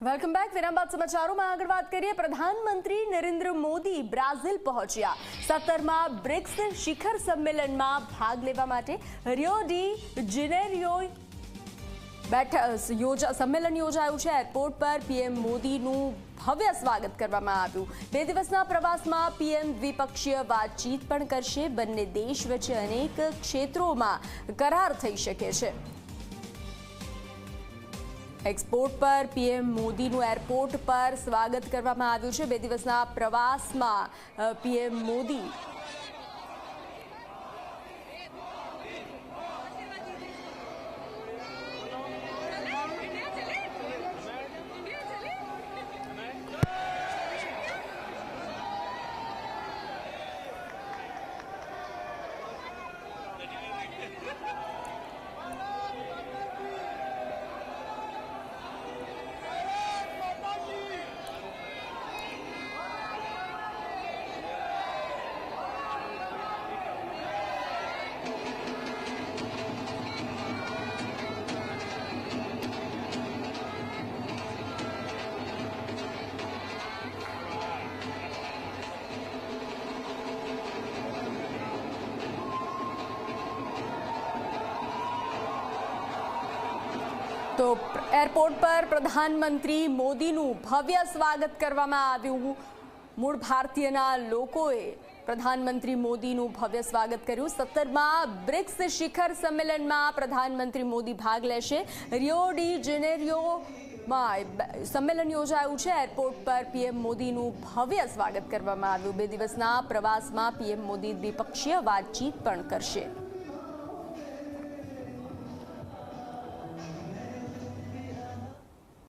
Welcome back. વિરામ બાદ સમાચારોમાં આગળ વાત કરીએ। પ્રધાનમંત્રી નરેન્દ્ર મોદી બ્રાઝિલ પહોંચ્યા। 17મા બ્રિક્સ શિખર સંમેલનમાં ભાગ લેવા માટે રિયો ડી જેનેરિયો સંમેલન યોજાયું છે। એરપોર્ટ પર પીએમ મોદીનું ભવ્ય સ્વાગત કરવામાં આવ્યું। 2 દિવસના પ્રવાસમાં પીએમ દ્વિપક્ષીય વાતચીત પણ કરશે। બંને દેશ વચ્ચે અનેક ક્ષેત્રોમાં કરાર થઈ શકે છે। एक्सपोर्ट पर पीएम मोदीનું एयरपोर्ट पर स्वागत કરવામાં આવ્યું છે। 2 દિવસના પ્રવાસમાં પીએમ મોદી तो एयरपोर्ट पर प्रधानमंत्री मोदीનું ભવ્ય સ્વાગત કરવામાં આવ્યું। મૂળ ભારતીયના લોકોએ પ્રધાનમંત્રી મોદીનું ભવ્ય સ્વાગત કર્યું। 17મા બ્રિક્સ શિખર સંમેલનમાં પ્રધાનમંત્રી મોદી ભાગ લેશે। રિયો ડી જેનેરિયોમાં સંમેલન યોજાયું છે। એરપોર્ટ પર પીએમ મોદીનું ભવ્ય સ્વાગત કરવામાં આવ્યું। 2 દિવસના પ્રવાસમાં પીએમ મોદી દ્વિપક્ષીય વાતચીત પણ કરશે।